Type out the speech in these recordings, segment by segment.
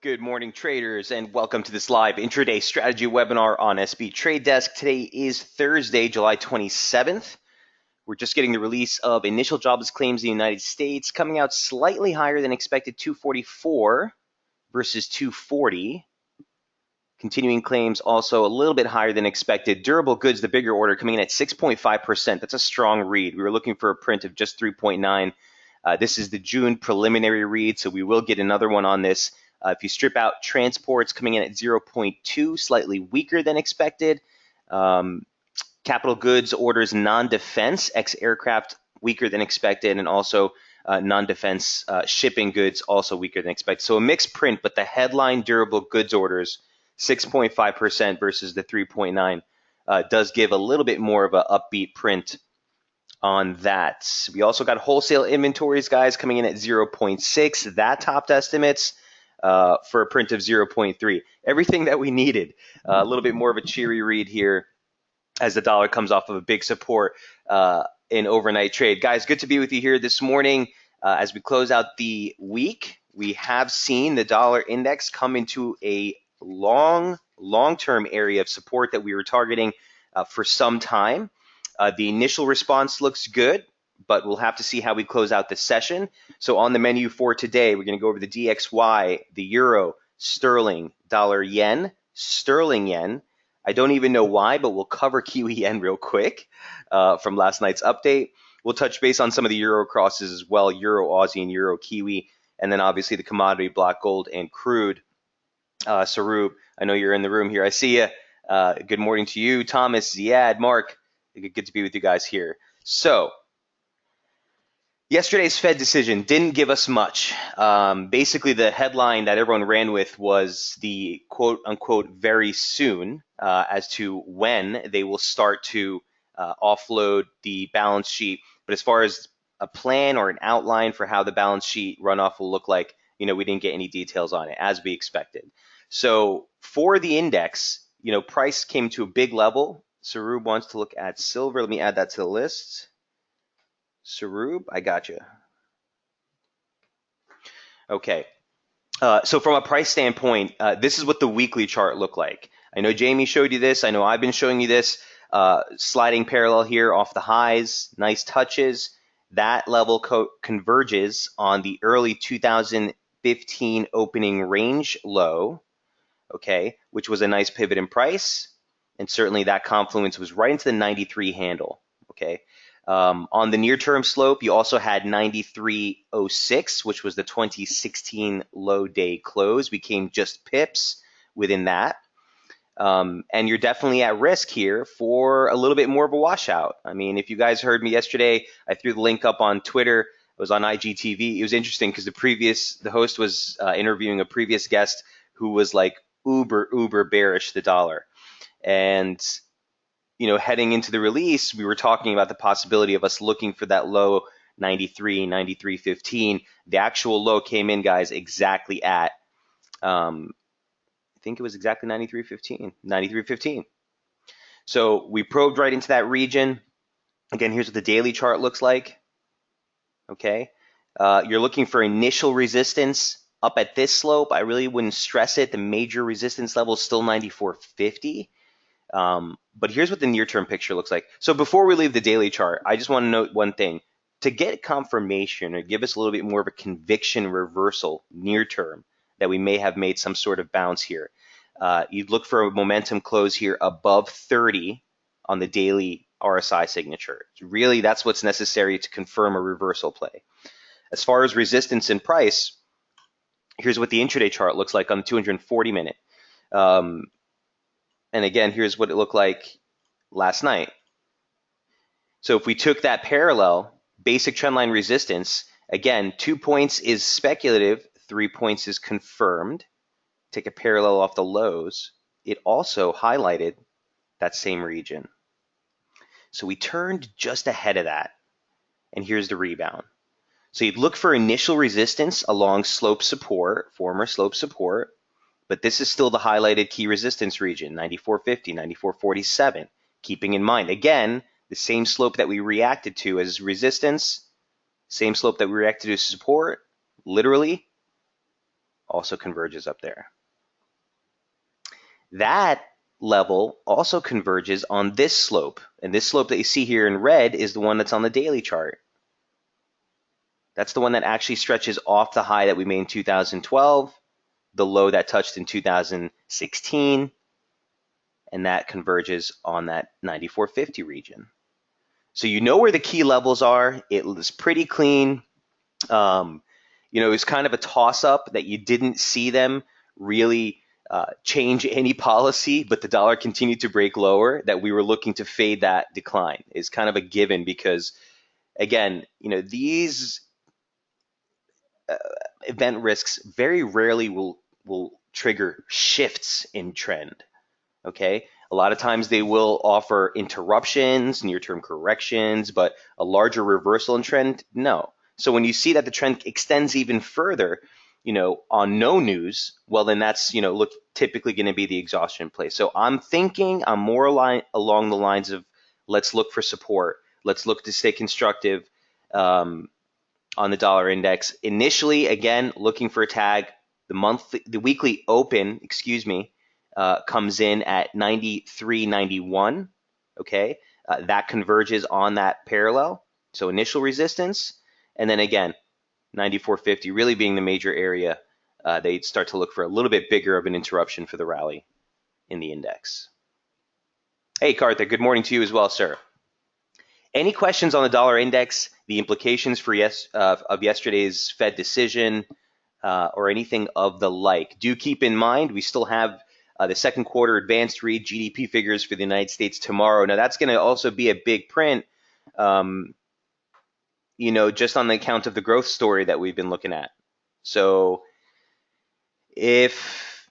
Good morning, traders, and welcome to this live intraday strategy webinar on SB Trade Desk. Today is Thursday, July 27th. We're just getting the release of initial jobless claims in the United States, coming out slightly higher than expected, 244 versus 240. Continuing claims also a little bit higher than expected. Durable goods, the bigger order, coming in at 6.5%. That's a strong read. We were looking for a print of just 3.9. This is the June preliminary read, so we will get another one on this. If you strip out transports, coming in at 0.2, slightly weaker than expected. Capital goods orders non-defense, ex-aircraft, weaker than expected, and also non-defense shipping goods, also weaker than expected. So a mixed print, but the headline durable goods orders, 6.5% versus the 3.9, does give a little bit more of an upbeat print on that. We also got wholesale inventories, guys, coming in at 0.6. That topped estimates for a print of 0.3. Everything that we needed. A little bit more of a cheery read here as the dollar comes off of a big support in overnight trade. Guys, good to be with you here this morning. As we close out the week, we have seen the dollar index come into a long-term area of support that we were targeting for some time. The initial response looks good, but we'll have to see how we close out the session. So on the menu for today, we're going to go over the DXY, the euro, sterling, dollar, yen, sterling, yen. I don't even know why, but we'll cover Kiwi yen real quick from last night's update. We'll touch base on some of the euro crosses as well, euro, Aussie, and euro, Kiwi, and then obviously the commodity, black gold, and crude. Sarub, I know you're in the room here. I see you. Good morning to you, Thomas, Ziad, Mark. Good to be with you guys here. So yesterday's Fed decision didn't give us much. Basically, the headline that everyone ran with was the quote unquote very soon as to when they will start to offload the balance sheet. But as far as a plan or an outline for how the balance sheet runoff will look like, we didn't get any details on it as we expected. So for the index, price came to a big level. Sarub wants to look at silver. Let me add that to the list. Sarub, I got you. Okay. So from a price standpoint, this is what the weekly chart looked like. I know Jamie showed you this. I know I've been showing you this. Sliding parallel here off the highs, nice touches. That level converges on the early 2015 opening range low, okay, which was a nice pivot in price. And certainly that confluence was right into the 93 handle, okay. On the near-term slope, you also had 93.06, which was the 2016 low day close. We came just pips within that. And you're definitely at risk here for a little bit more of a washout. I mean, if you guys heard me yesterday, I threw the link up on Twitter. It was on IGTV. It was interesting because the host was interviewing a previous guest who was like uber bearish the dollar. And heading into the release, we were talking about the possibility of us looking for that low 93.15. The actual low came in, guys, exactly at, I think it was exactly 93.15. So we probed right into that region. Again, here's what the daily chart looks like. Okay. You're looking for initial resistance up at this slope. I really wouldn't stress it. The major resistance level is still 94.50. But here's what the near-term picture looks like. So before we leave the daily chart, I just want to note one thing. To get confirmation or give us a little bit more of a conviction reversal near-term that we may have made some sort of bounce here, you'd look for a momentum close here above 30 on the daily RSI signature. Really, that's what's necessary to confirm a reversal play. As far as resistance and price, here's what the intraday chart looks like on the 240-minute. And again, here's what it looked like last night. So if we took that parallel, basic trendline resistance, again, 2 points is speculative, 3 points is confirmed. Take a parallel off the lows. It also highlighted that same region. So we turned just ahead of that. And here's the rebound. So you'd look for initial resistance along slope support, former slope support. But this is still the highlighted key resistance region, 94.50, 94.47. Keeping in mind, again, the same slope that we reacted to as resistance, same slope that we reacted to support, literally. also converges up there. That level also converges on this slope. And this slope that you see here in red is the one that's on the daily chart. That's the one that actually stretches off the high that we made in 2012, the low that touched in 2016, and that converges on that 94.50 region. So you know where the key levels are. It was pretty clean. It was kind of a toss-up that you didn't see them really change any policy, but the dollar continued to break lower, that we were looking to fade that decline is kind of a given because, again, these event risks very rarely will trigger shifts in trend. Okay, a lot of times they will offer interruptions, near-term corrections, but a larger reversal in trend, no. So when you see that the trend extends even further, on no news, well, then that's, typically going to be the exhaustion play. So I'm more along the lines of let's look for support. Let's look to stay constructive on the dollar index. Initially, again, looking for a tag. The weekly open, comes in at 93.91. Okay, that converges on that parallel. So initial resistance, and then again, 94.50 really being the major area. They'd start to look for a little bit bigger of an interruption for the rally in the index. Hey, Karthik, good morning to you as well, sir. Any questions on the dollar index, the implications for of yesterday's Fed decision, or anything of the like? Do keep in mind we still have the second quarter advanced read GDP figures for the United States tomorrow. Now that's going to also be a big print, just on the account of the growth story that we've been looking at. So if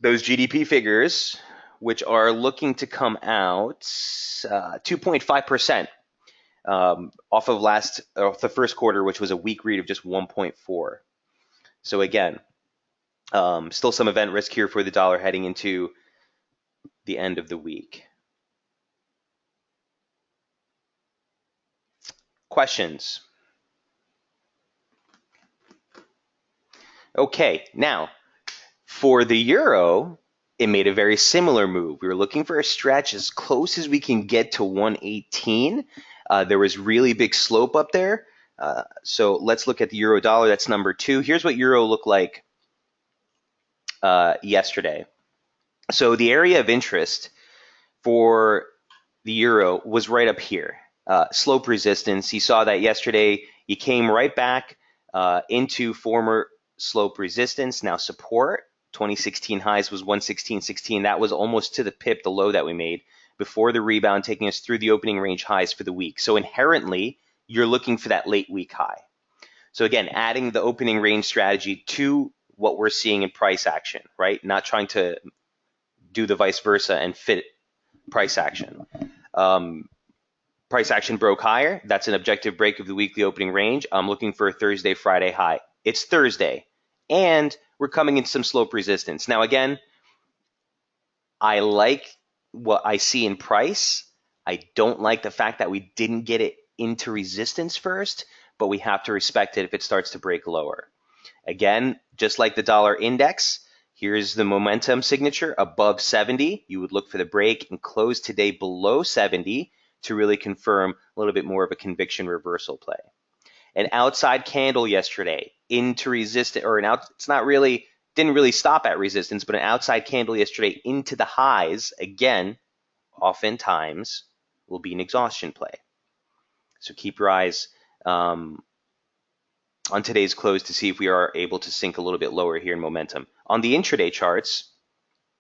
those GDP figures, which are looking to come out 2.5%, off of the first quarter, which was a weak read of just 1.4. So again, still some event risk here for the dollar heading into the end of the week. Questions? Okay, now for the euro, it made a very similar move. We were looking for a stretch as close as we can get to 118. There was really big slope up there. So let's look at the euro dollar. That's number 2. Here's what euro looked like yesterday. So the area of interest for the euro was right up here. Slope resistance. You saw that yesterday. You came right back into former slope resistance. Now support. 2016 highs was 116.16. That was almost to the pip, the low that we made before the rebound, taking us through the opening range highs for the week. So inherently, you're looking for that late week high. So again, adding the opening range strategy to what we're seeing in price action, right? Not trying to do the vice versa and fit price action. Price action broke higher. That's an objective break of the weekly opening range. I'm looking for a Thursday, Friday high. It's Thursday, and we're coming into some slope resistance. Now, again, I like what I see in price. I don't like the fact that we didn't get it into resistance first, but we have to respect it if it starts to break lower. Again, just like the dollar index, here's the momentum signature above 70. You would look for the break and close today below 70 to really confirm a little bit more of a conviction reversal play. An outside candle yesterday into resistance, or didn't really stop at resistance, but an outside candle yesterday into the highs, again, oftentimes will be an exhaustion play. So keep your eyes on today's close to see if we are able to sink a little bit lower here in momentum. On the intraday charts,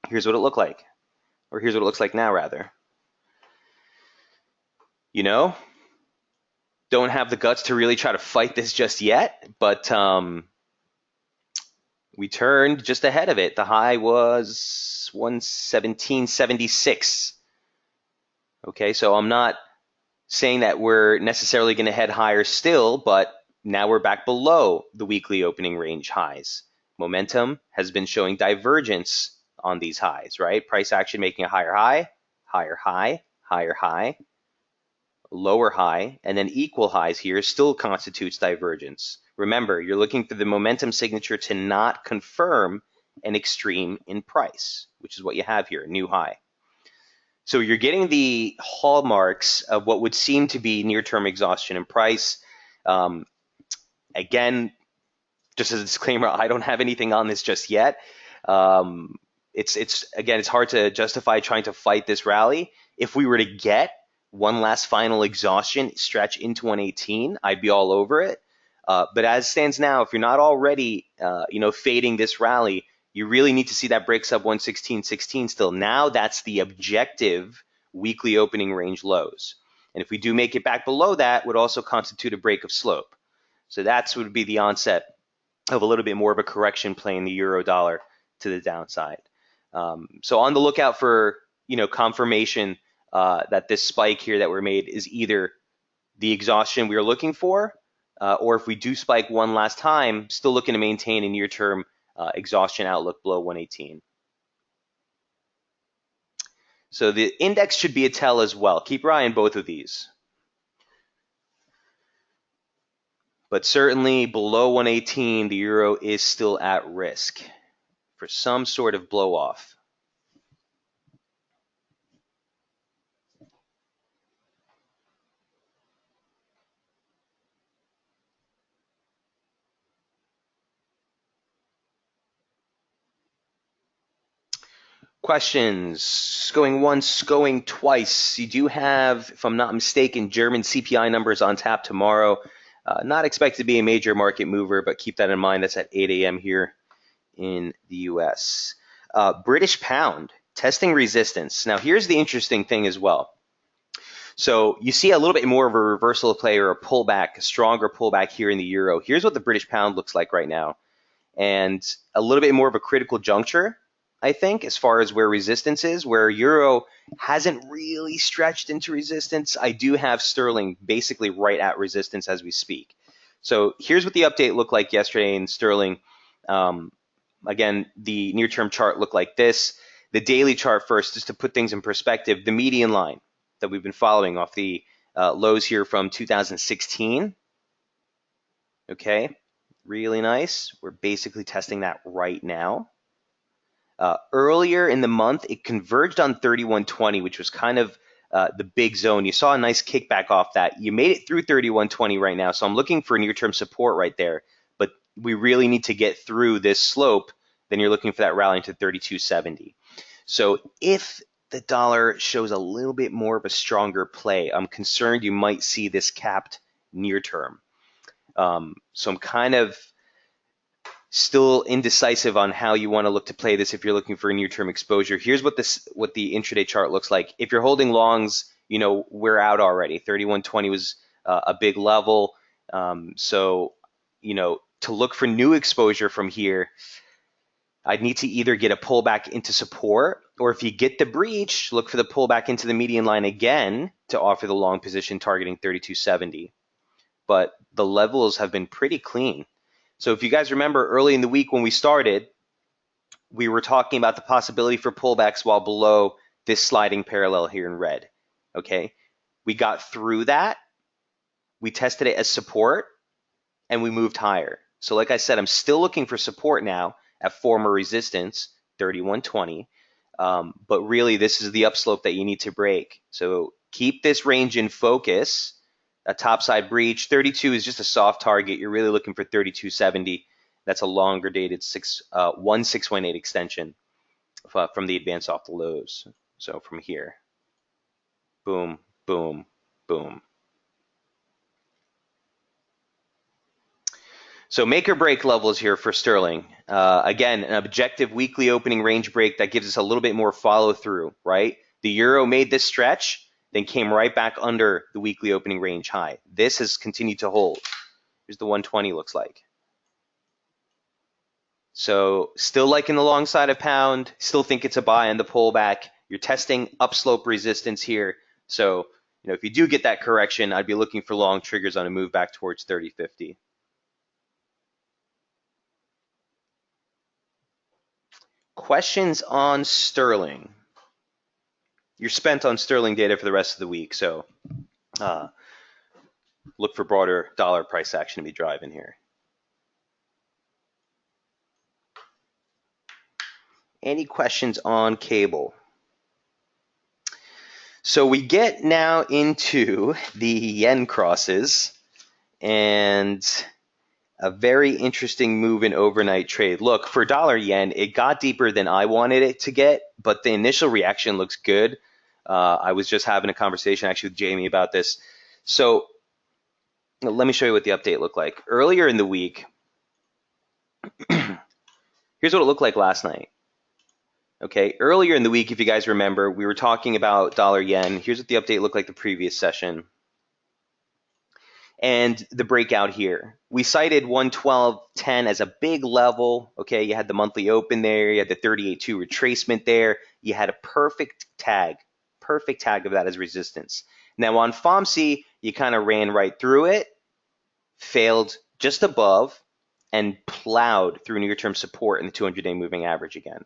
here's what it looked like, or here's what it looks like now, rather. Don't have the guts to really try to fight this just yet, but we turned just ahead of it. The high was 117.76. Okay, so I'm not saying that we're necessarily going to head higher still, but now we're back below the weekly opening range highs. Momentum has been showing divergence on these highs, right? Price action making a higher high, higher high, higher high, lower high, and then equal highs here still constitutes divergence. Remember, you're looking for the momentum signature to not confirm an extreme in price, which is what you have here, new high. So you're getting the hallmarks of what would seem to be near-term exhaustion in price. Again, just as a disclaimer, I don't have anything on this just yet. It's hard to justify trying to fight this rally. If we were to get one last final exhaustion stretch into 118, I'd be all over it. But as stands now, if you're not already, fading this rally, you really need to see that break sub 116.16 still. Now that's the objective weekly opening range lows. And if we do make it back below that, would also constitute a break of slope. So that would be the onset of a little bit more of a correction play in the euro dollar to the downside. So on the lookout for confirmation that this spike here that we're made is either the exhaustion we are looking for, or if we do spike one last time, still looking to maintain a near-term exhaustion outlook below 118. So the index should be a tell as well. Keep your eye on both of these. But certainly below 118, the euro is still at risk for some sort of blow off. Questions? Going once, going twice. You do have, if I'm not mistaken, German CPI numbers on tap tomorrow. Not expected to be a major market mover, but keep that in mind. That's at 8 a.m. here in the US. British pound testing resistance. Now, here's the interesting thing as well. So you see a little bit more of a reversal play or a pullback, a stronger pullback here in the euro. Here's what the British pound looks like right now. And a little bit more of a critical juncture, I think, as far as where resistance is, where euro hasn't really stretched into resistance. I do have sterling basically right at resistance as we speak. So here's what the update looked like yesterday in sterling. Again, the near-term chart looked like this. The daily chart first, just to put things in perspective, the median line that we've been following off the lows here from 2016. Okay, really nice. We're basically testing that right now. Earlier in the month, it converged on 3120, which was kind of the big zone. You saw a nice kickback off that. You made it through 3120 right now, so I'm looking for near-term support right there. But we really need to get through this slope. Then you're looking for that rally into 3270. So if the dollar shows a little bit more of a stronger play, I'm concerned you might see this capped near term. So I'm kind of still indecisive on how you want to look to play this if you're looking for a near-term exposure. Here's what the intraday chart looks like. If you're holding longs, we're out already. 3120 was a big level. So to look for new exposure from here, I'd need to either get a pullback into support, or if you get the breach, look for the pullback into the median line again to offer the long position targeting 3270. But the levels have been pretty clean. So if you guys remember early in the week when we started, we were talking about the possibility for pullbacks while below this sliding parallel here in red. Okay, we got through that. We tested it as support and we moved higher. So like I said, I'm still looking for support now at former resistance, 3120. But really, this is the upslope that you need to break. So keep this range in focus. A topside breach, 32 is just a soft target. You're really looking for 3270. That's a longer dated 1618 extension from the advance off the lows. So from here, boom, boom, boom. So make or break levels here for sterling. Again, an objective weekly opening range break that gives us a little bit more follow through, right? The euro made this stretch, then came right back under the weekly opening range high. This has continued to hold. Here's the 120 looks like. So still liking the long side of pound, still think it's a buy on the pullback. You're testing upslope resistance here. So, if you do get that correction, I'd be looking for long triggers on a move back towards 3050. Questions on sterling? You're spent on sterling data for the rest of the week, so look for broader dollar price action to be driving here. Any questions on cable? So we get now into the yen crosses and a very interesting move in overnight trade. Look, for dollar yen, it got deeper than I wanted it to get, but the initial reaction looks good. I was just having a conversation actually with Jamie about this. So let me show you what the update looked like. Earlier in the week, here's what it looked like last night. Okay, earlier in the week, if you guys remember, we were talking about dollar yen. Here's what the update looked like the previous session. And the breakout here. We cited 112.10 as a big level. Okay, you had the monthly open there, you had the 38.2 retracement there, you had a perfect tag of that as resistance. Now on FOMC, you kind of ran right through it, failed just above, and plowed through near-term support in the 200-day moving average again.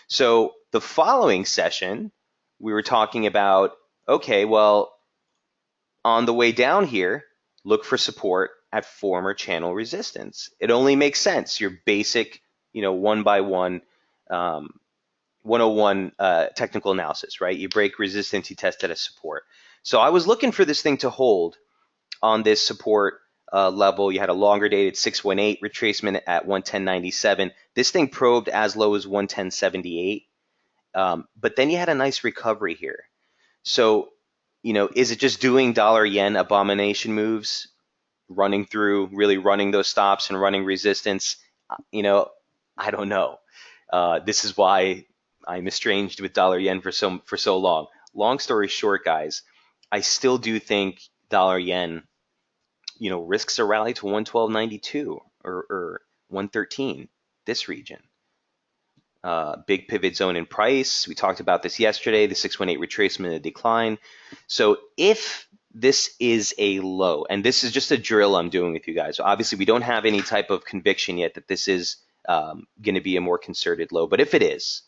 So the following session, we were talking about, okay, well, on the way down here, look for support at former channel resistance. It only makes sense. Your basic, one by one, 101 technical analysis, right? You break resistance, you test it as support. So I was looking for this thing to hold on this support level. You had a longer dated 618 retracement at 110.97. This thing probed as low as 110.78. But then you had a nice recovery here. So, is it just doing dollar yen abomination moves, really running those stops and running resistance? I don't know. This is why I'm estranged with dollar yen for so long. Long story short, guys, I still do think dollar yen, risks a rally to 112.92 or 113, this region. Big pivot zone in price. We talked about this yesterday, the 618 retracement and decline. So if this is a low, and this is just a drill I'm doing with you guys. So obviously, we don't have any type of conviction yet that this is going to be a more concerted low. But if it is,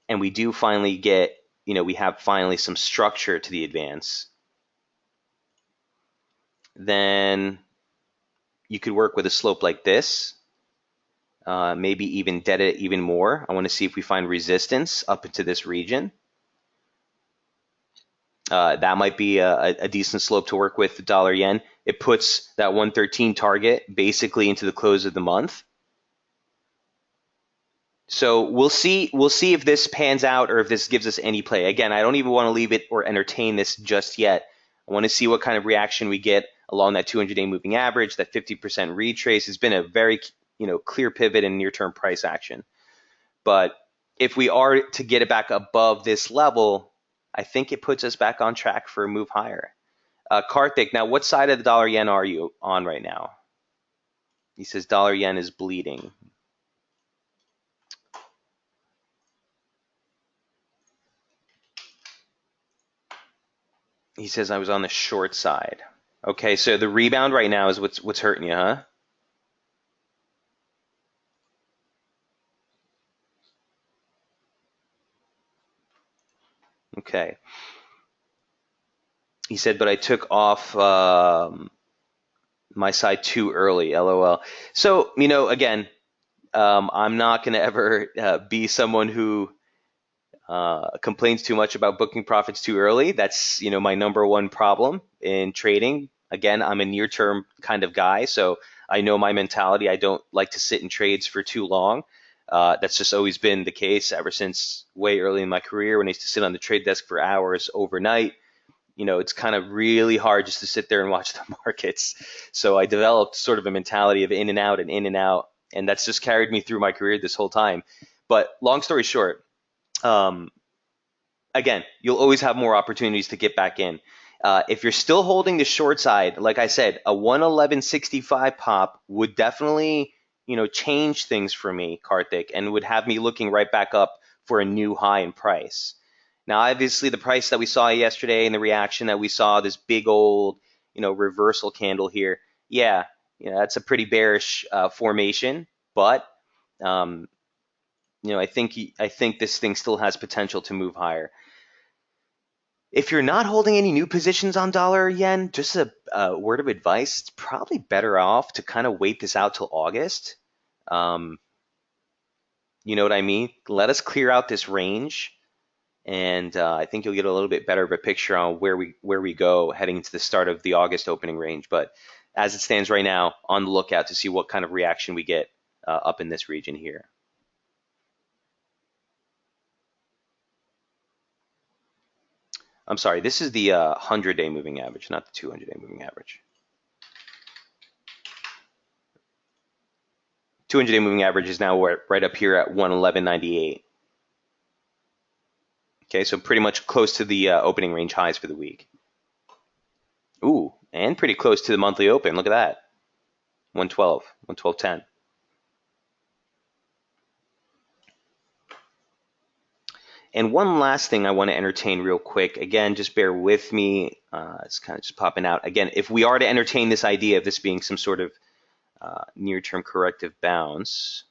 and we do finally get, we have finally some structure to the advance, then you could work with a slope like this. Maybe even dead it even more. I want to see if we find resistance up into this region. That might be a decent slope to work with the dollar yen. It puts that 113 target basically into the close of the month. So we'll see if this pans out or if this gives us any play. Again, I don't even want to leave it or entertain this just yet. I want to see what kind of reaction we get along that 200-day moving average. That 50% retrace has been a very clear pivot in near-term price action. But if we are to get it back above this level, I think it puts us back on track for a move higher. Karthik, now what side of the dollar yen are you on right now? He says dollar yen is bleeding. He says I was on the short side. Okay, so the rebound right now is what's hurting you, huh? Okay. He said, but I took off my side too early, LOL. So, again, I'm not going to ever be someone who complains too much about booking profits too early. That's, my number one problem in trading. Again, I'm a near-term kind of guy, so I know my mentality. I don't like to sit in trades for too long. That's just always been the case ever since way early in my career when I used to sit on the trade desk for hours overnight. It's kind of really hard just to sit there and watch the markets. So I developed sort of a mentality of in and out and in and out, and that's just carried me through my career this whole time. But long story short, again, you'll always have more opportunities to get back in. If you're still holding the short side, like I said, a 111.65 pop would definitely, change things for me, Karthik, and would have me looking right back up for a new high in price. Now, obviously, the price that we saw yesterday and the reaction that we saw, this big old, reversal candle here, yeah, that's a pretty bearish formation, but I think this thing still has potential to move higher. If you're not holding any new positions on dollar or yen, just a word of advice, it's probably better off to kind of wait this out till August. You know what I mean? Let us clear out this range, and I think you'll get a little bit better of a picture on where we go heading to the start of the August opening range. But as it stands right now, on the lookout to see what kind of reaction we get up in this region here. I'm sorry, this is the 100-day moving average, not the 200-day moving average. 200-day moving average is now right up here at 111.98. Okay, so pretty much close to the opening range highs for the week. Ooh, and pretty close to the monthly open. Look at that. 112, 112.10. And one last thing I want to entertain real quick. Again, just bear with me. It's kind of just popping out. Again, if we are to entertain this idea of this being some sort of near-term corrective bounce,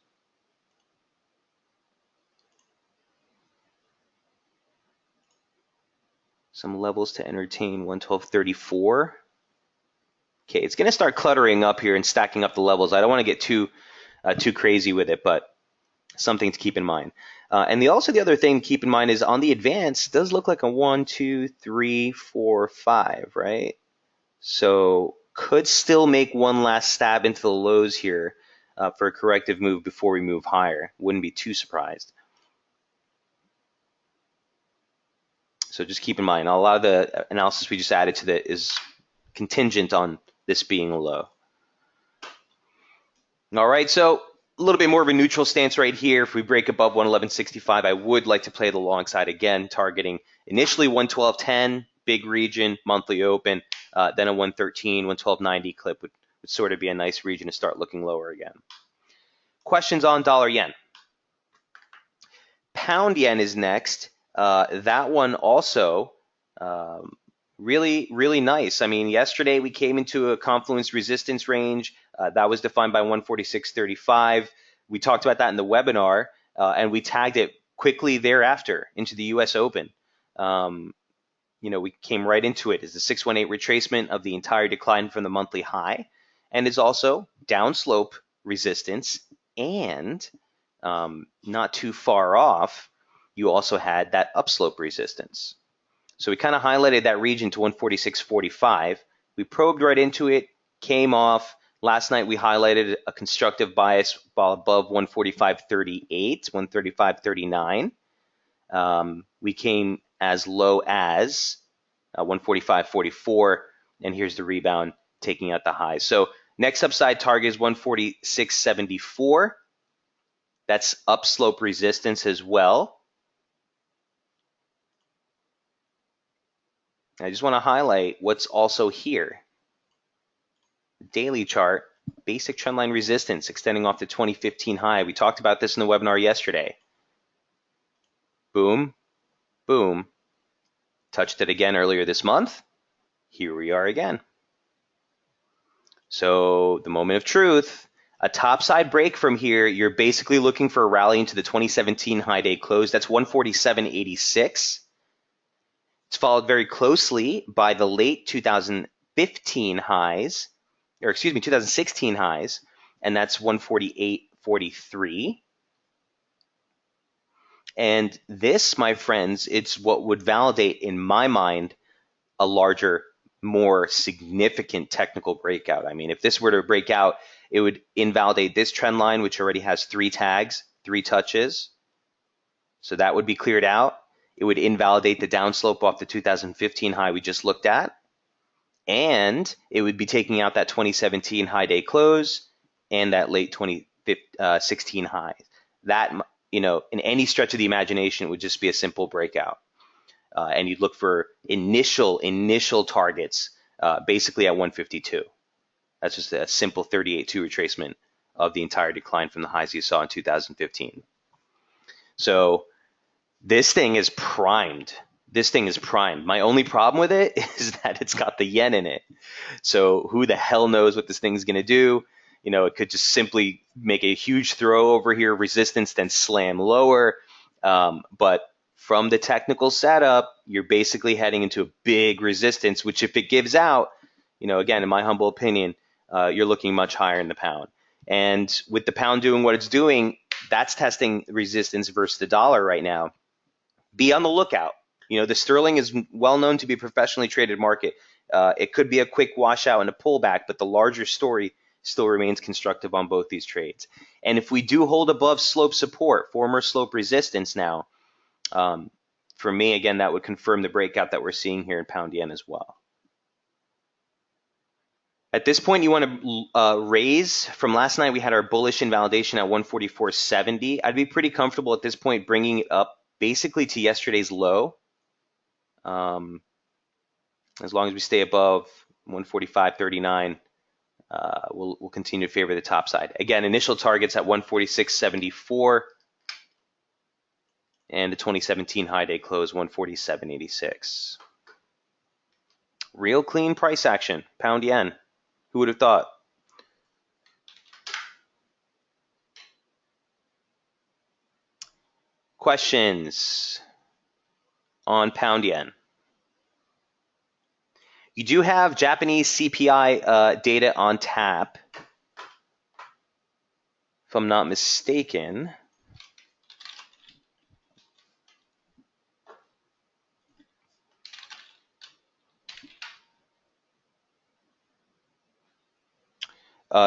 some levels to entertain 112.34. Okay, it's going to start cluttering up here and stacking up the levels. I don't want to get too crazy with it, but something to keep in mind. And also the other thing to keep in mind is on the advance, it does look like a 1, 2, 3, 4, 5, right? So could still make one last stab into the lows here for a corrective move before we move higher. Wouldn't be too surprised. So just keep in mind, a lot of the analysis we just added to that is contingent on this being a low. All right, so a little bit more of a neutral stance right here. If we break above 111.65, I would like to play the long side again, targeting initially 112.10, big region, monthly open, then a 113, 112.90 clip would sort of be a nice region to start looking lower again. Questions on dollar yen. Pound yen is next. That one also really, really nice. I mean, yesterday we came into a confluence resistance range that was defined by 146.35. We talked about that in the webinar, and we tagged it quickly thereafter into the U.S. Open. You know, we came right into it as the 618 retracement of the entire decline from the monthly high, and is also downslope resistance, and not too far off, you also had that upslope resistance. So we kind of highlighted that region to 146.45. We probed right into it, came off. Last night we highlighted a constructive bias above 145.38, 145.39. We came as low as 145.44, and here's the rebound taking out the highs. So next upside target is 146.74. That's upslope resistance as well. I just want to highlight what's also here. Daily chart, basic trendline resistance extending off the 2015 high. We talked about this in the webinar yesterday. Boom, boom. Touched it again earlier this month. Here we are again. So the moment of truth, a topside break from here, you're basically looking for a rally into the 2017 high day close. That's 147.86. It's followed very closely by the late 2015 highs, or excuse me, 2016 highs, and that's 148.43. And this, my friends, it's what would validate, in my mind, a larger, more significant technical breakout. I mean, if this were to break out, it would invalidate this trend line, which already has 3 tags, 3 touches. So that would be cleared out. It would invalidate the downslope off the 2015 high we just looked at. And it would be taking out that 2017 high day close and that late 2016 high. That, you know, in any stretch of the imagination, it would just be a simple breakout. And you'd look for initial targets basically at 152. That's just a simple 38.2 retracement of the entire decline from the highs you saw in 2015. So this thing is primed. This thing is primed. My only problem with it is that it's got the yen in it. So who the hell knows what this thing is going to do? You know, it could just simply make a huge throw over here, resistance, then slam lower. But from the technical setup, you're basically heading into a big resistance, which if it gives out, you know, again, in my humble opinion, you're looking much higher in the pound. And with the pound doing what it's doing, that's testing resistance versus the dollar right now. Be on the lookout. The sterling is well known to be a professionally traded market. It could be a quick washout and a pullback, but the larger story still remains constructive on both these trades. And if we do hold above slope support, former slope resistance now, for me, again, that would confirm the breakout that we're seeing here in pound yen as well. At this point, you want to raise. From last night, we had our bullish invalidation at 144.70. I'd be pretty comfortable at this point bringing it up basically to yesterday's low. As long as we stay above 145.39, we'll continue to favor the top side. Again, initial targets at 146.74 and the 2017 high day close 147.86. Real clean price action, pound yen. Who would have thought? Questions on pound yen? You do have Japanese CPI data on tap, if I'm not mistaken.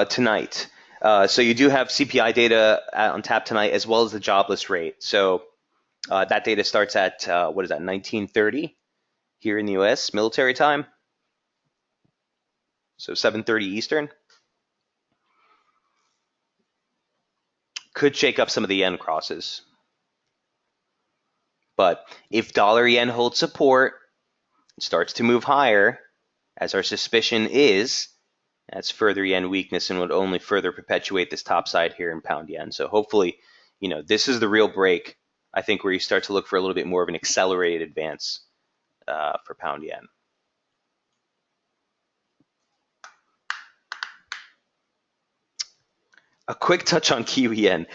Tonight. So you do have CPI data on tap tonight, as well as the jobless rate. So that data starts at, 19:30 here in the US, military time. So 7:30 Eastern. Could shake up some of the yen crosses. But if dollar yen holds support, it starts to move higher, as our suspicion is, that's further yen weakness and would only further perpetuate this top side here in pound yen. So hopefully, this is the real break, I think, where you start to look for a little bit more of an accelerated advance for pound yen. A quick touch on Kiwi yen.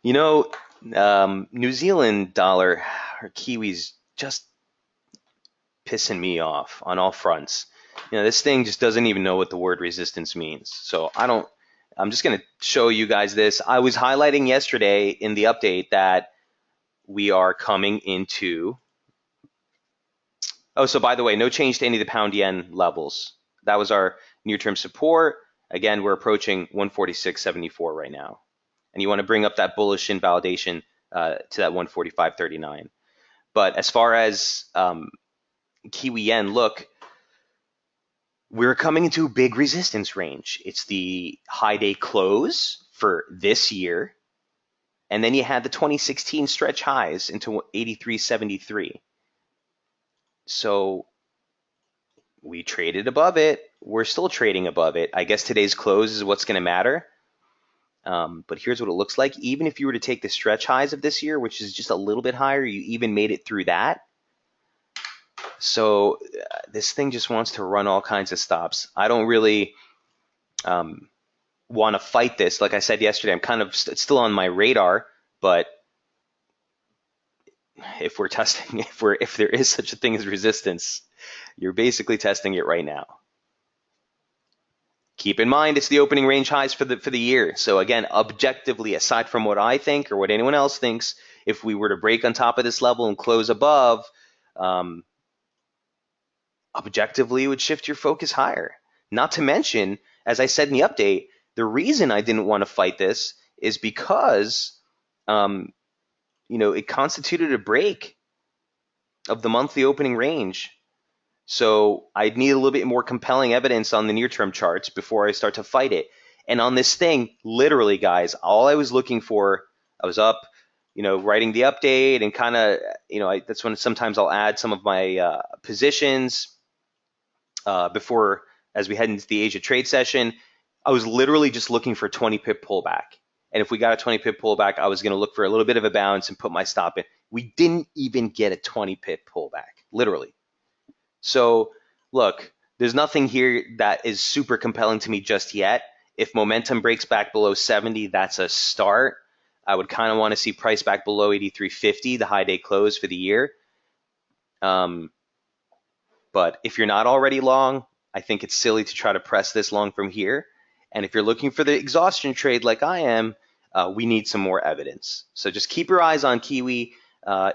New Zealand dollar or Kiwi's just pissing me off on all fronts. This thing just doesn't even know what the word resistance means. So I'm just going to show you guys this. I was highlighting yesterday in the update that we are coming into, so by the way, no change to any of the pound yen levels. That was our near-term support. Again, we're approaching 146.74 right now. And you want to bring up that bullish invalidation to that 145.39. But as far as Kiwi yen, look, we're coming into a big resistance range. It's the high day close for this year. And then you had the 2016 stretch highs into 83.73. So we traded above it. We're still trading above it. I guess today's close is what's going to matter. But here's what it looks like. Even if you were to take the stretch highs of this year, which is just a little bit higher, you even made it through that. So this thing just wants to run all kinds of stops. I don't really want to fight this. Like I said yesterday, I'm kind of still on my radar, but if we're testing, if there is such a thing as resistance, you're basically testing it right now. Keep in mind, it's the opening range highs for the year. So again, objectively, aside from what I think or what anyone else thinks, if we were to break on top of this level and close above, objectively, it would shift your focus higher. Not to mention, as I said in the update, the reason I didn't want to fight this is because, it constituted a break of the monthly opening range. So I'd need a little bit more compelling evidence on the near-term charts before I start to fight it. And on this thing, literally, guys, all I was looking for, I was up, writing the update and kind of, that's when sometimes I'll add some of my positions before, as we head into the Asia trade session. I was literally just looking for a 20 pip pullback. And if we got a 20 pip pullback, I was going to look for a little bit of a bounce and put my stop in. We didn't even get a 20 pip pullback, literally. So look, there's nothing here that is super compelling to me just yet. If momentum breaks back below 70, that's a start. I would kind of want to see price back below 83.50, the high day close for the year. But if you're not already long, I think it's silly to try to press this long from here. And if you're looking for the exhaustion trade like I am, we need some more evidence. So just keep your eyes on Kiwi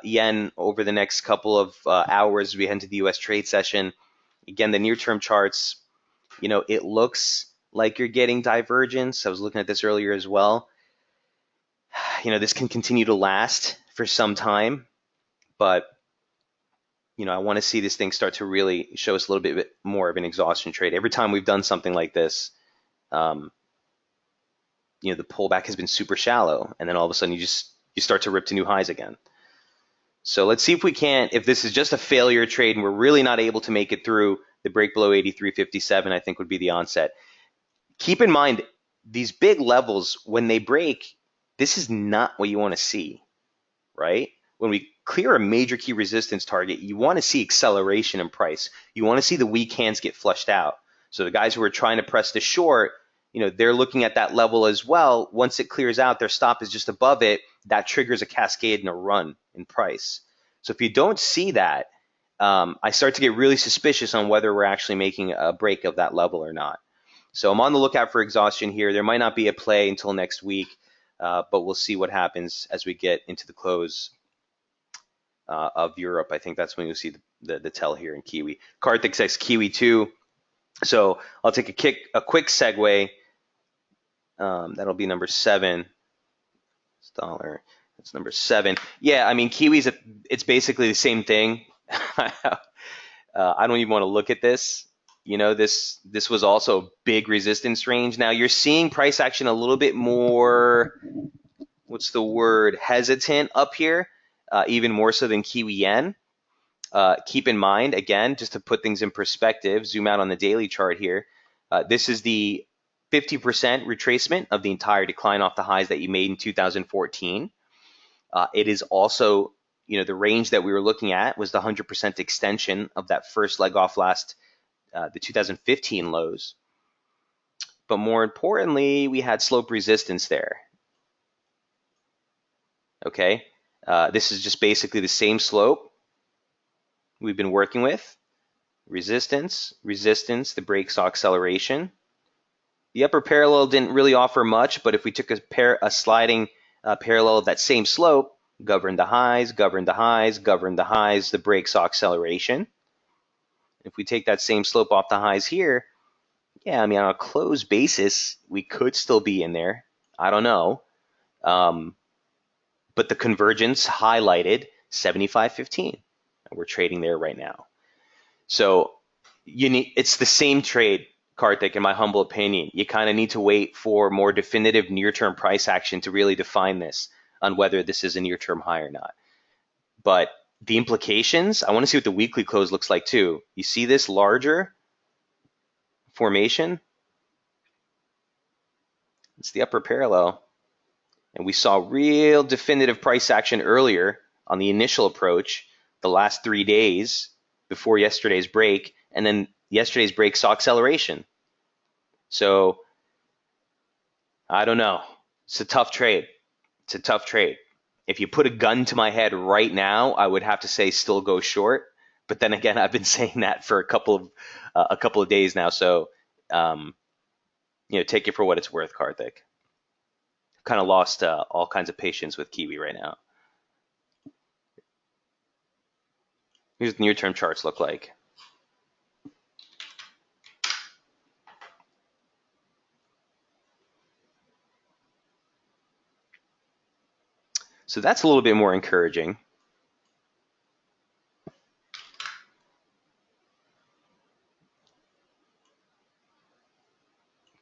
yen over the next couple of hours as we head into the U.S. trade session. Again, the near-term charts, it looks like you're getting divergence. I was looking at this earlier as well. This can continue to last for some time, but I want to see this thing start to really show us a little bit more of an exhaustion trade. Every time we've done something like this, the pullback has been super shallow, and then all of a sudden you start to rip to new highs again. So let's see if this is just a failure trade and we're really not able to make it through the break below 83.57, I think would be the onset. Keep in mind, these big levels, when they break, this is not what you want to see, right? When we clear a major key resistance target, you want to see acceleration in price. You want to see the weak hands get flushed out. So the guys who are trying to press the short, they're looking at that level as well. Once it clears out, their stop is just above it. That triggers a cascade and a run in price. So if you don't see that, I start to get really suspicious on whether we're actually making a break of that level or not. So I'm on the lookout for exhaustion here. There might not be a play until next week, but we'll see what happens as we get into the close of Europe. I think that's when you'll see the tell here in Kiwi. Karthik says Kiwi too. So I'll take a quick segue. That'll be number 7. Dollar. That's number 7. Yeah, I mean Kiwi's it's basically the same thing. I don't even want to look at this. This was also a big resistance range. Now you're seeing price action a little bit more, hesitant up here, even more so than Kiwi yen. Keep in mind, again, just to put things in perspective, zoom out on the daily chart here. This is the 50% retracement of the entire decline off the highs that you made in 2014. It is also, the range that we were looking at was the 100% extension of that first leg off the 2015 lows. But more importantly, we had slope resistance there. Okay, this is just basically the same slope we've been working with. Resistance, resistance, the break saw acceleration. The upper parallel didn't really offer much, but if we took a sliding parallel of that same slope, governed the highs, governed the highs, governed the highs, the break saw acceleration. If we take that same slope off the highs here, yeah, I mean, on a closed basis, we could still be in there. I don't know. But the convergence highlighted 75.15. And we're trading there right now. So it's the same trade, Karthik, in my humble opinion. You kind of need to wait for more definitive near-term price action to really define this on whether this is a near-term high or not. But the implications, I want to see what the weekly close looks like too. You see this larger formation? It's the upper parallel. And we saw real definitive price action earlier on the initial approach, the last 3 days before yesterday's break, and then yesterday's break saw acceleration. So I don't know. It's a tough trade. It's a tough trade. If you put a gun to my head right now, I would have to say still go short. But then again, I've been saying that for a couple of days now. So take it for what it's worth, Karthik. Kind of lost all kinds of patience with Kiwi right now. Here's what the near-term charts look like. So that's a little bit more encouraging.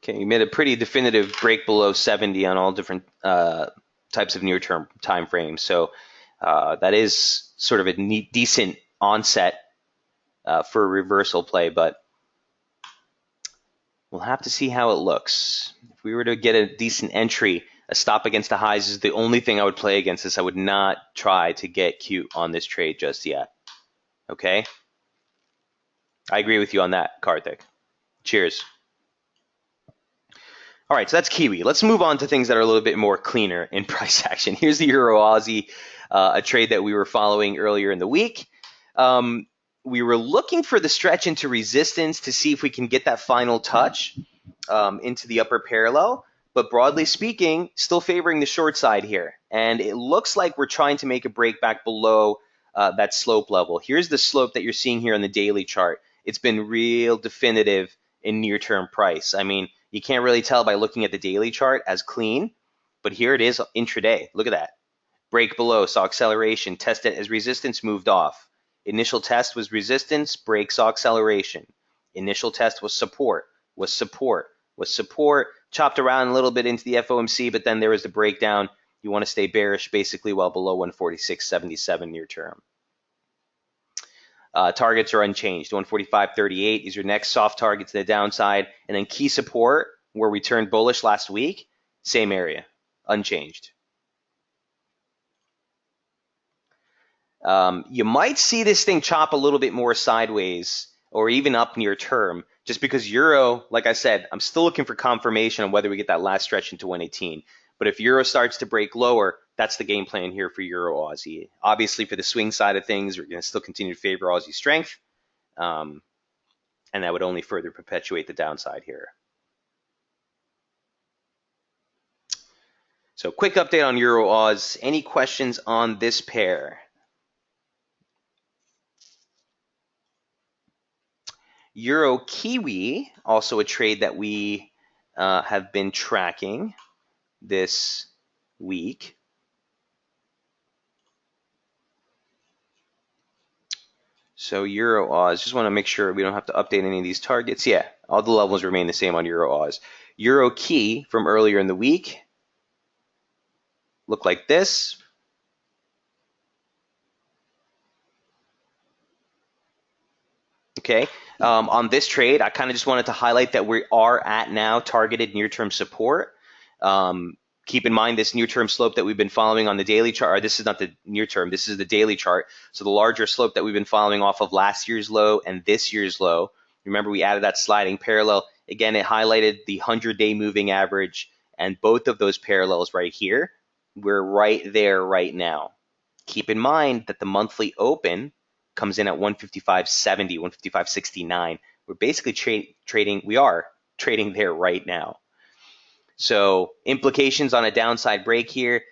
Okay, you made a pretty definitive break below 70 on all different types of near-term time frames. So that is sort of a decent onset for a reversal play, but we'll have to see how it looks. If we were to get a decent entry, a stop against the highs is the only thing I would play against this. I would not try to get cute on this trade just yet. Okay? I agree with you on that, Karthik. Cheers. All right, so that's Kiwi. Let's move on to things that are a little bit more cleaner in price action. Here's the Euro Aussie, a trade that we were following earlier in the week. We were looking for the stretch into resistance to see if we can get that final touch into the upper parallel. but broadly speaking, still favoring the short side here. And it looks like we're trying to make a break back below that slope level. Here's the slope that you're seeing here on the daily chart. It's been real definitive in near-term price. I mean, you can't really tell by looking at the daily chart as clean, but here it is intraday. Look at that. Break below, saw acceleration, tested as resistance, moved off. Initial test was resistance, break, saw acceleration. Initial test was support, was support, was support, chopped around a little bit into the FOMC, but then there was the breakdown. You want to stay bearish basically well below 146.77 near term. Targets are unchanged, 145.38 is your next soft target to the downside. And then key support, where we turned bullish last week, same area, unchanged. You might see this thing chop a little bit more sideways or even up near term, just because Euro, like I said, I'm still looking for confirmation on whether we get that last stretch into 118. But if Euro starts to break lower, that's the game plan here for Euro Aussie. Obviously, for the swing side of things, we're going to still continue to favor Aussie strength, and that would only further perpetuate the downside here. So quick update on Euro Aus. Any questions on this pair? Euro Kiwi, also a trade that we have been tracking this week. So Euro Aus, just want to make sure we don't have to update any of these targets. Yeah, all the levels remain the same on Euro Aus. Euro Key from earlier in the week look like this. Okay, on this trade, I kind of just wanted to highlight that we are at now targeted near-term support. Keep in mind this near-term slope that we've been following on the daily chart, or this is not the near-term, this is the daily chart. So the larger slope that we've been following off of last year's low and this year's low. Remember, we added that sliding parallel. Again, it highlighted the 100-day moving average, and both of those parallels right here, we're right there right now. Keep in mind that the monthly open comes in at 155.70, 155.69. We're basically trading there right now. So implications on a downside break here.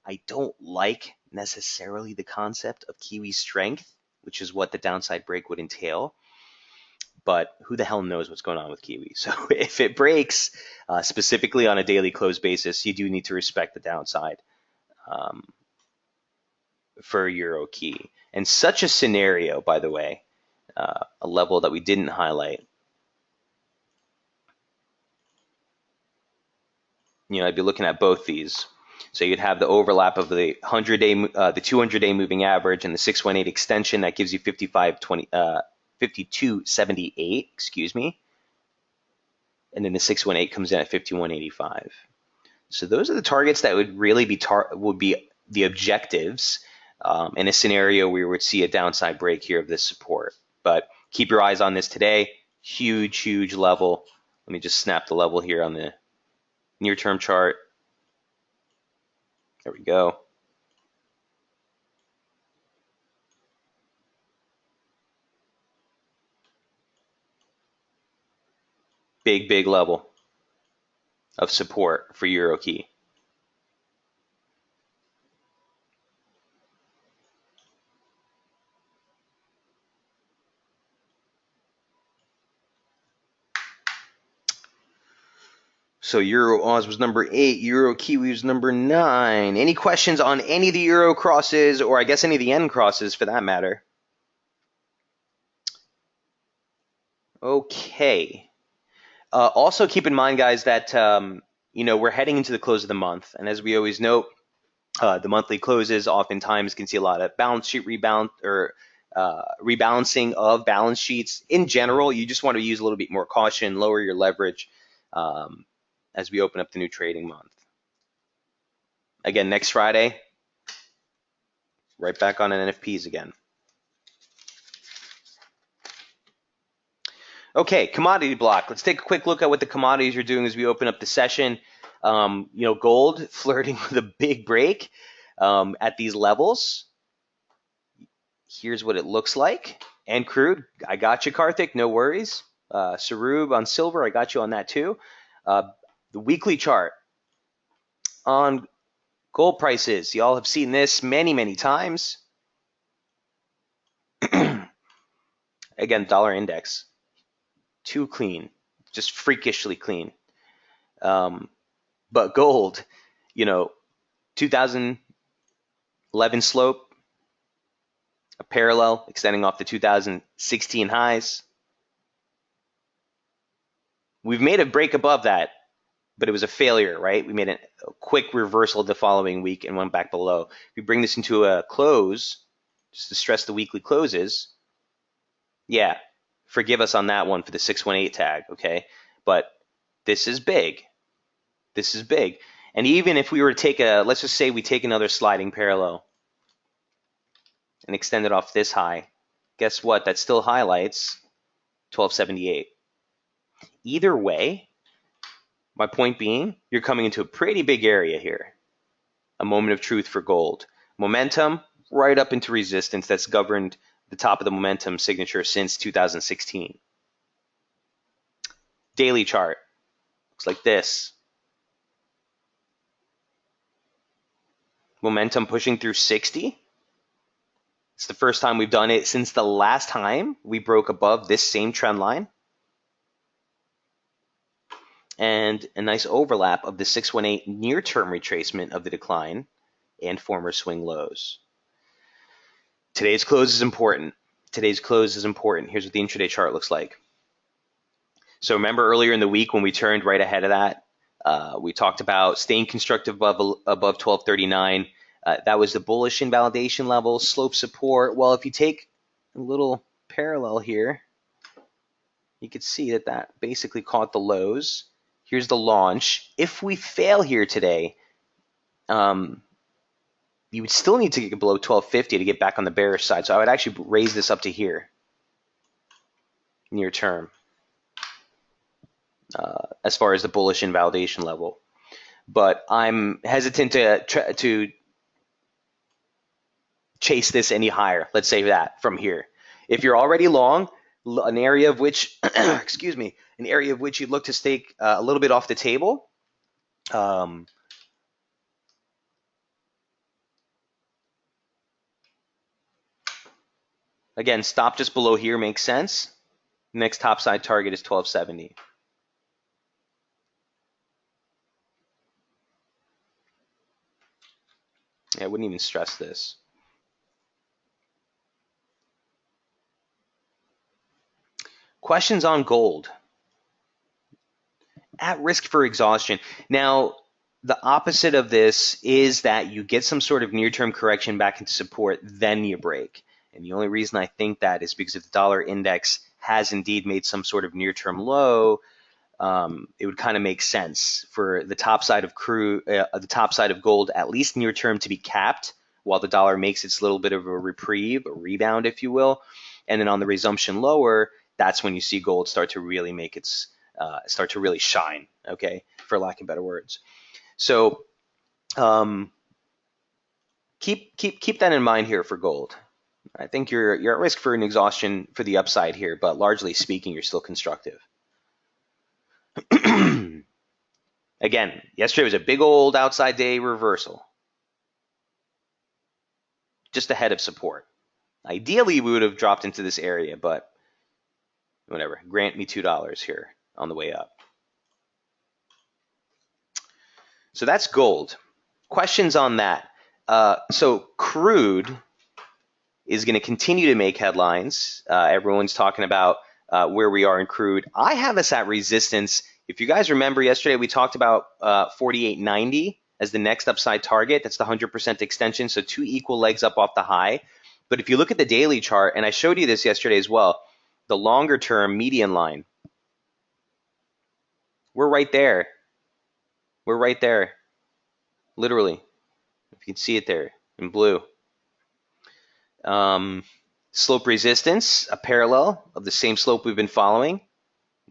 I don't like necessarily the concept of Kiwi strength, which is what the downside break would entail. But who the hell knows what's going on with Kiwi? So if it breaks, specifically on a daily close basis, you do need to respect the downside for Euro Key. And such a scenario, by the way, a level that we didn't highlight. I'd be looking at both these. So you'd have the overlap of the 100-day, the 200-day moving average and the 618 extension that gives you 52.78, excuse me. And then the 618 comes in at 51.85. So those are the targets that would really be the objectives in a scenario where we would see a downside break here of this support. But keep your eyes on this today. Huge, huge level. Let me just snap the level here on the near-term chart. There we go. Big, big level of support for Euro Key. So Euro Oz was number 8, Euro Kiwi was number 9. Any questions on any of the Euro crosses, or I guess any of the N crosses for that matter? Okay. Also keep in mind, guys, that we're heading into the close of the month, and as we always note, the monthly closes oftentimes can see a lot of balance sheet rebound or rebalancing of balance sheets. In general, you just want to use a little bit more caution, lower your leverage as we open up the new trading month. Again, next Friday, right back on NFPs again. Okay, commodity block. Let's take a quick look at what the commodities are doing as we open up the session. Gold flirting with a big break at these levels. Here's what it looks like. And crude, I got you, Karthik, no worries. Sarub on silver, I got you on that too. The weekly chart, on gold prices. Y'all have seen this many, many times. Again, dollar index, too clean, just freakishly clean. But gold, 2011 slope, a parallel extending off the 2016 highs. We've made a break above that, but it was a failure, right? We made a quick reversal the following week and went back below. If we bring this into a close, just to stress the weekly closes, yeah, forgive us on that one for the 618 tag, okay? But this is big. This is big. And even if we were to take let's just say we take another sliding parallel and extend it off this high, guess what? That still highlights 1278. Either way, my point being, you're coming into a pretty big area here. A moment of truth for gold. Momentum right up into resistance that's governed the top of the momentum signature since 2016. Daily chart looks like this. Momentum pushing through 60. It's the first time we've done it since the last time we broke above this same trend line. And a nice overlap of the 618 near-term retracement of the decline and former swing lows. Today's close is important. Today's close is important. Here's what the intraday chart looks like. So remember earlier in the week when we turned right ahead of that, we talked about staying constructive above 1239. That was the bullish invalidation level, slope support. Well, if you take a little parallel here, you could see that that basically caught the lows. Here's the launch. If we fail here today, you would still need to get below 1250 to get back on the bearish side. So I would actually raise this up to here, near term, as far as the bullish invalidation level. But I'm hesitant to chase this any higher. Let's say that from here. If you're already long, an area of which, excuse me, an area of which you'd look to stay a little bit off the table. Again, stop just below here makes sense. Next topside target is 1270. Yeah, I wouldn't even stress this. Questions on gold. At risk for exhaustion. Now, the opposite of this is that you get some sort of near-term correction back into support, then you break. And the only reason I think that is because if the dollar index has indeed made some sort of near-term low, it would kind of make sense for the top side of the top side of gold, at least near-term, to be capped while the dollar makes its little bit of a reprieve, a rebound, if you will. And then on the resumption lower, that's when you see gold start to really make its start to really shine, okay, for lack of better words. So keep that in mind here for gold. I think you're at risk for an exhaustion for the upside here, but largely speaking, you're still constructive. Again, yesterday was a big old outside day reversal, just ahead of support. Ideally, we would have dropped into this area, but whatever. Grant me $2 here on the way up. So that's gold. Questions on that? So crude is going to continue to make headlines. Everyone's talking about where we are in crude. I have us at resistance. If you guys remember yesterday, we talked about 48.90 as the next upside target. That's the 100% extension, so two equal legs up off the high. But if you look at the daily chart, and I showed you this yesterday as well, the longer term median line, we're right there. We're right there, literally. If you can see it there in blue. Slope resistance, a parallel of the same slope we've been following.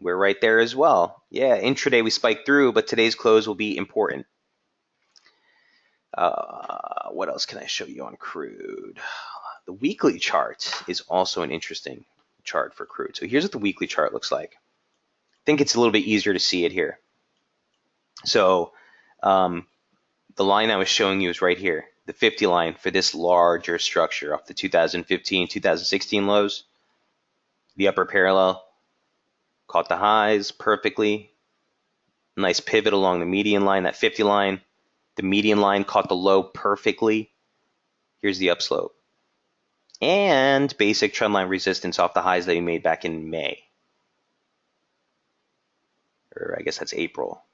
We're right there as well. Yeah, intraday we spiked through, but today's close will be important. What else can I show you on crude? The weekly chart is also an interesting chart for crude. So here's what the weekly chart looks like. I think it's a little bit easier to see it here. So The line I was showing you is right here, the 50 line for this larger structure off the 2015, 2016 lows. The upper parallel caught the highs perfectly. Nice pivot along the median line, that 50 line. The median line caught the low perfectly. Here's the upslope. And basic trendline resistance off the highs that we made back in May. Or I guess that's April.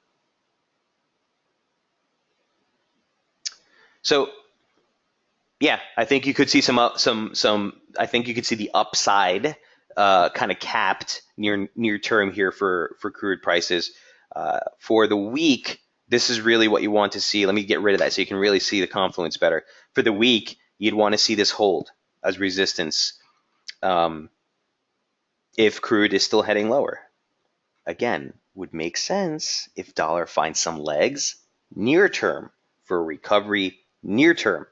So yeah, I think you could see I think you could see the upside kind of capped near term here for crude prices. For the week, this is really what you want to see. Let me get rid of that so you can really see the confluence better. For the week, you'd want to see this hold as resistance if crude is still heading lower. Again, would make sense if dollar finds some legs near term for recovery. Near term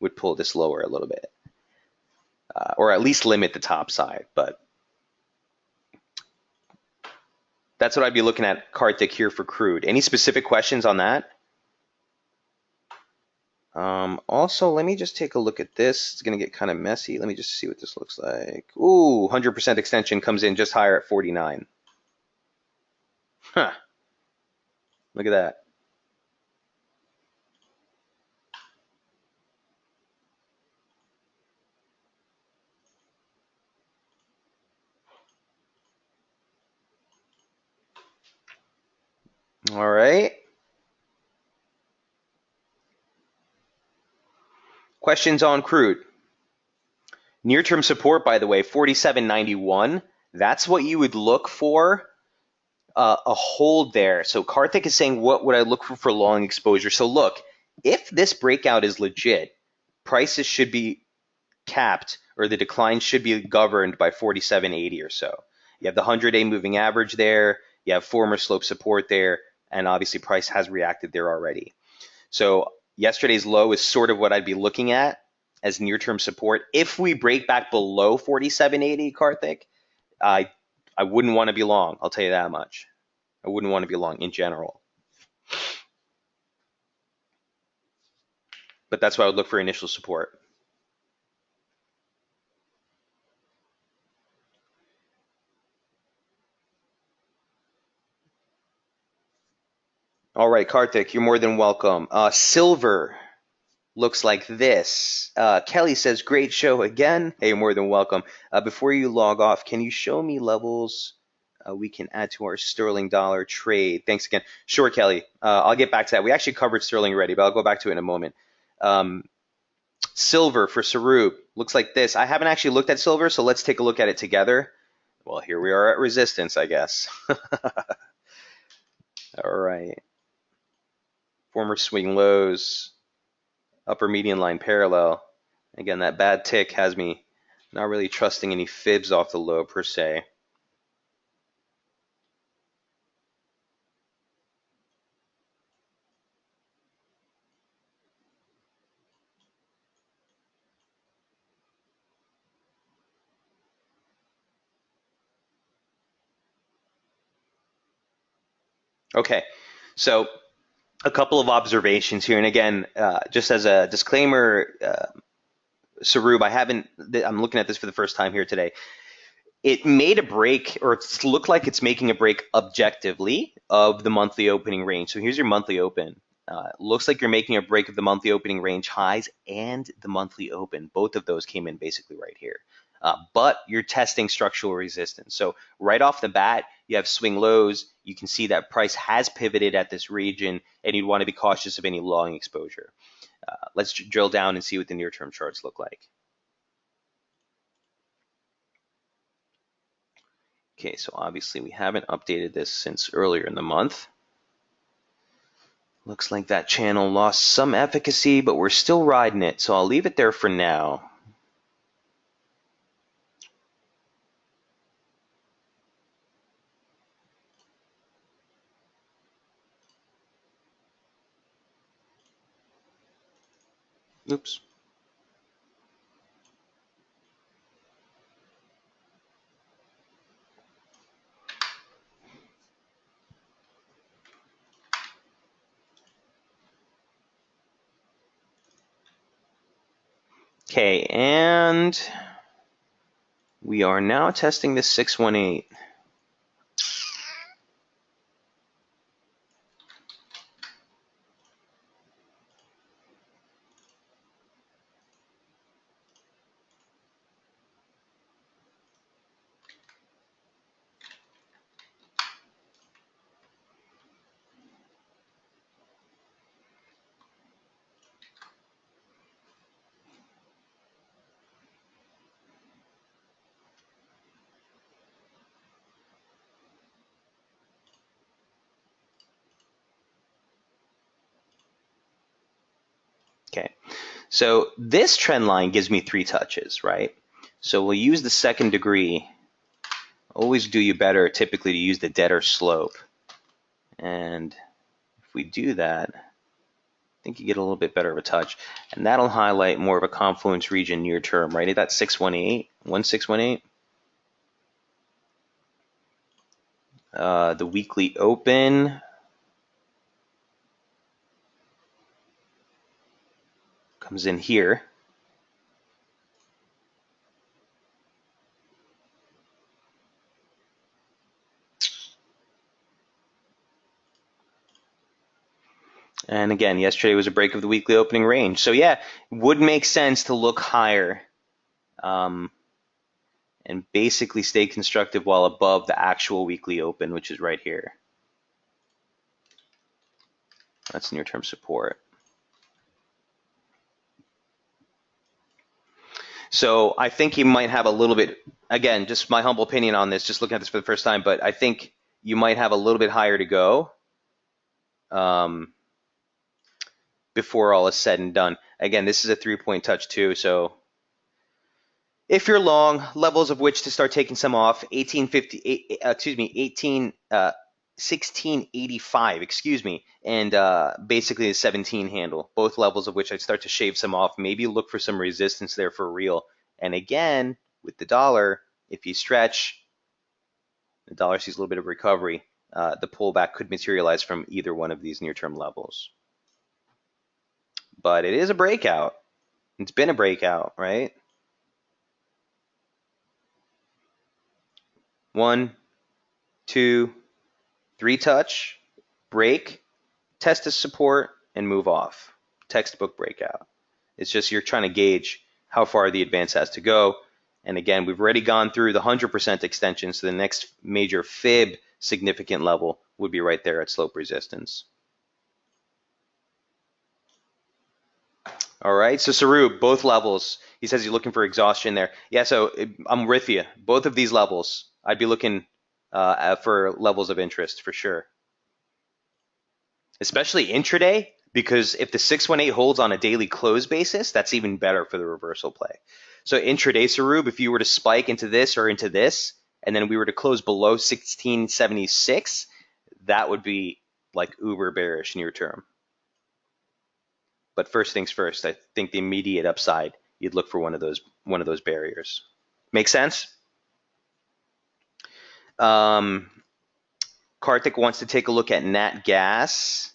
would pull this lower a little bit, or at least limit the top side. But that's what I'd be looking at, Karthik, here for crude. Any specific questions on that? Also, let me just take a look at this. It's going to get kind of messy. Let me just see what this looks like. Ooh, 100% extension comes in just higher at 49. Huh. Look at that. All right. Questions on crude. Near-term support, by the way, 47.91. That's what you would look for, a hold there. So Karthik is saying, what would I look for long exposure? So look, if this breakout is legit, prices should be capped, or the decline should be governed by 47.80 or so. You have the 100-day moving average there. You have former slope support there. And obviously price has reacted there already. So yesterday's low is sort of what I'd be looking at as near-term support. If we break back below 47.80, Karthik, I wouldn't want to be long. I'll tell you that much. I wouldn't want to be long in general. But that's why I would look for initial support. All right, Karthik, you're more than welcome. Silver looks like this. Kelly says, great show again. Hey, you're more than welcome. Before you log off, can you show me levels we can add to our sterling dollar trade? Thanks again. Sure, Kelly. I'll get back to that. We actually covered sterling already, but I'll go back to it in a moment. Silver for Sarup looks like this. I haven't actually looked at silver, so let's take a look at it together. Well, here we are at resistance, I guess. All right. Former swing lows, upper median line parallel. Again, that bad tick has me not really trusting any fibs off the low per se. Okay, so a couple of observations here. And again, just as a disclaimer, Sarub, I'm looking at this for the first time here today. It made a break, or it looked like it's making a break objectively of the monthly opening range. So here's your monthly open. Looks like you're making a break of the monthly opening range highs and the monthly open. Both of those came in basically right here. But you're testing structural resistance. So right off the bat, you have swing lows. You can see that price has pivoted at this region, and you'd want to be cautious of any long exposure. Let's drill down and see what the near-term charts look like. Okay, so obviously we haven't updated this since earlier in the month. Looks like that channel lost some efficacy, but we're still riding it, so I'll leave it there for now. Oops. Okay, and we are now testing the 618. Okay, so this trend line gives me 3 touches, right? So we'll use the second degree. Always do you better typically to use the deader slope. And if we do that, I think you get a little bit better of a touch. And that'll highlight more of a confluence region near term, right? At that 618, 1618. The weekly open comes in here. And again, yesterday was a break of the weekly opening range. So yeah, would make sense to look higher and basically stay constructive while above the actual weekly open, which is right here. That's near-term support. So I think you might have a little bit, again, just my humble opinion on this, just looking at this for the first time, but I think you might have a little bit higher to go before all is said and done. Again, this is a 3-point touch too, so if you're long, levels of which to start taking some off, 1685, excuse me, and basically a 17 handle, both levels of which I'd start to shave some off, maybe look for some resistance there for real. And again, with the dollar, if you stretch, the dollar sees a little bit of recovery, the pullback could materialize from either one of these near-term levels. But it is a breakout. It's been a breakout, right? 1, 2, 3 touch, break, test as support, and move off. Textbook breakout. It's just you're trying to gauge how far the advance has to go. And again, we've already gone through the 100% extension, so the next major fib significant level would be right there at slope resistance. All right, so Sarub, both levels. He says he's looking for exhaustion there. Yeah, so I'm with you. Both of these levels, I'd be looking for levels of interest for sure. Especially intraday, because if the 618 holds on a daily close basis, that's even better for the reversal play. So intraday, Sarub, if you were to spike into this or into this, and then we were to close below 1676, that would be like uber bearish near term. But first things first, I think the immediate upside, you'd look for one of those barriers. Make sense? Karthik wants to take a look at Nat Gas,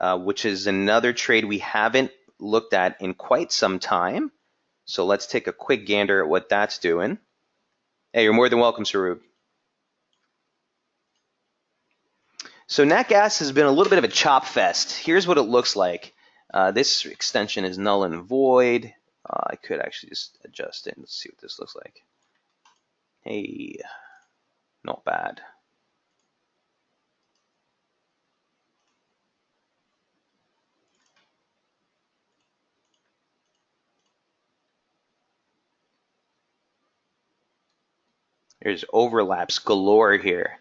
which is another trade we haven't looked at in quite some time. So let's take a quick gander at what that's doing. Hey, you're more than welcome, Sarub. So Nat Gas has been a little bit of a chop fest. Here's what it looks like. This extension is null and void. I could actually just adjust it and see what this looks like. Hey, not bad. There's overlaps galore here.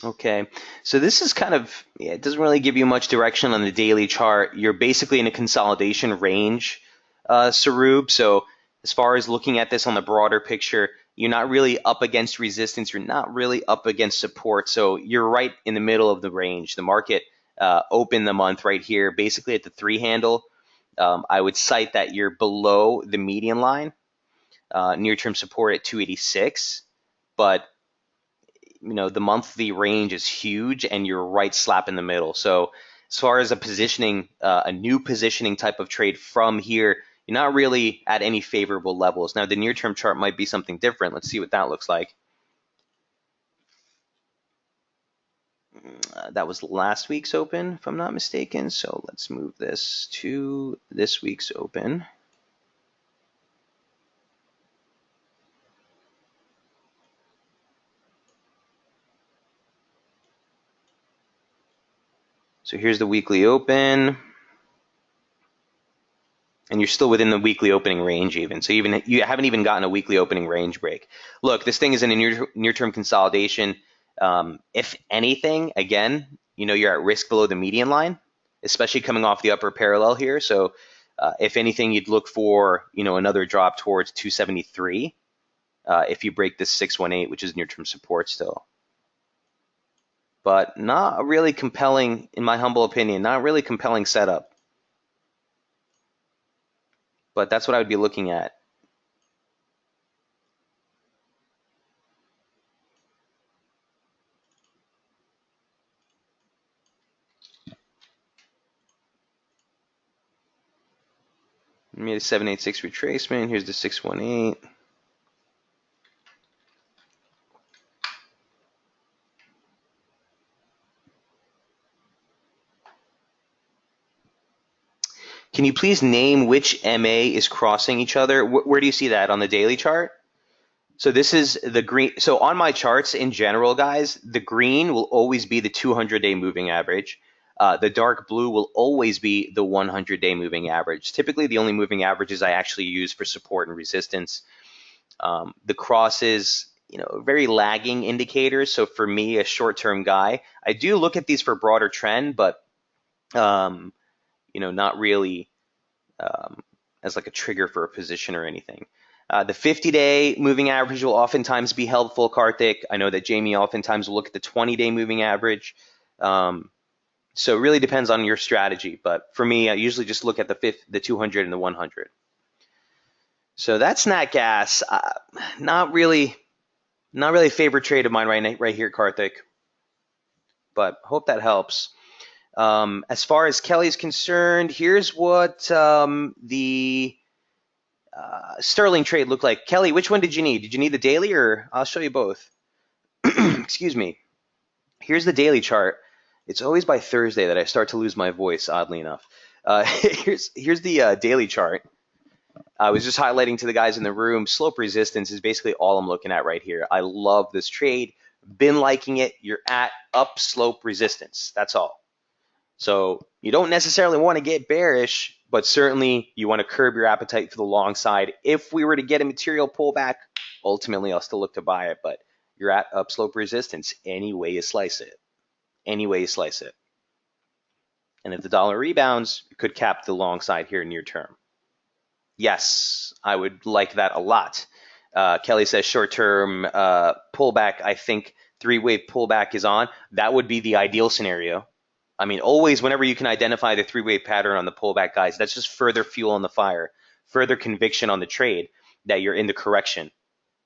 Okay, so this is kind of, yeah, it doesn't really give you much direction on the daily chart. You're basically in a consolidation range, Sarub. So as far as looking at this on the broader picture, you're not really up against resistance. You're not really up against support. So you're right in the middle of the range. The market open the month right here, basically at the 3 handle. I would cite that you're below the median line, near-term support at 286, but the monthly range is huge, and you're right slap in the middle. So as far as a new positioning type of trade from here, you're not really at any favorable levels. Now the near-term chart might be something different. Let's see what that looks like. That was last week's open, if I'm not mistaken. So let's move this to this week's open. So here's the weekly open, and you're still within the weekly opening range even. So you haven't even gotten a weekly opening range break. Look, this thing is in a near-term consolidation. If anything, again, you're at risk below the median line, especially coming off the upper parallel here. So if anything, you'd look for another drop towards 273 if you break this 618, which is near-term support still. But not really compelling, in my humble opinion, not really compelling setup. But that's what I would be looking at. We made a 786 retracement. Here's the 618. Can you please name which MA is crossing each other? Where do you see that on the daily chart? So this is the green. So on my charts in general, guys, the green will always be the 200-day moving average. The dark blue will always be the 100-day moving average. Typically, the only moving averages I actually use for support and resistance. The crosses, very lagging indicators. So for me, a short-term guy, I do look at these for broader trend, but not really as like a trigger for a position or anything. The 50-day moving average will oftentimes be helpful, Karthik. I know that Jamie oftentimes will look at the 20-day moving average. So it really depends on your strategy. But for me, I usually just look at the 200 and the 100. So that's nat gas. Not really a favorite trade of mine right here, Karthik. But hope that helps. As far as Kelly's concerned, here's what the Sterling trade looked like. Kelly, which one did you need? Did you need the daily, or I'll show you both? Excuse me. Here's the daily chart. It's always by Thursday that I start to lose my voice, oddly enough. Here's the daily chart. I was just highlighting to the guys in the room, slope resistance is basically all I'm looking at right here. I love this trade. Been liking it. You're at up slope resistance. That's all. So you don't necessarily want to get bearish, but certainly you want to curb your appetite for the long side. If we were to get a material pullback, ultimately I'll still look to buy it, but you're at upslope resistance any way you slice it. Any way you slice it. And if the dollar rebounds, you could cap the long side here near term. Yes, I would like that a lot. Kelly says short-term pullback. I think three-wave pullback is on. That would be the ideal scenario. I mean, always whenever you can identify the three-wave pattern on the pullback, guys, that's just further fuel on the fire, further conviction on the trade that you're in the correction,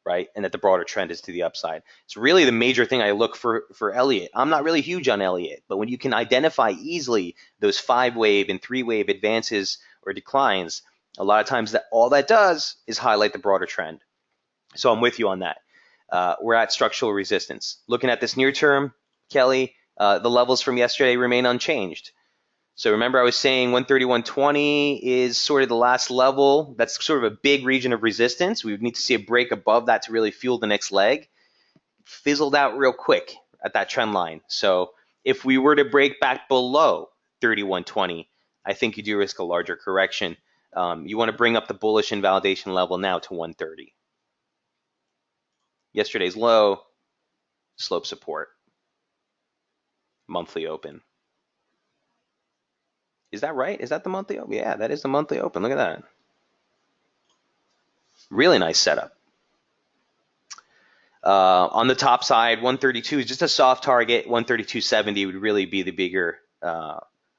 right? And that the broader trend is to the upside. It's really the major thing I look for Elliott. I'm not really huge on Elliott, but when you can identify easily those 5-wave and 3-wave advances or declines, a lot of times all that does is highlight the broader trend. So I'm with you on that. We're at structural resistance. Looking at this near term, Kelly, the levels from yesterday remain unchanged. So remember I was saying 131.20 is sort of the last level. That's sort of a big region of resistance. We would need to see a break above that to really fuel the next leg. Fizzled out real quick at that trend line. So if we were to break back below 31.20, I think you do risk a larger correction. You want to bring up the bullish invalidation level now to 130. Yesterday's low, slope support, monthly open. Is that right? Is that the monthly open? Yeah, that is the monthly open. Look at that. Really nice setup. On the top side, 132 is just a soft target. 132.70 would really be the bigger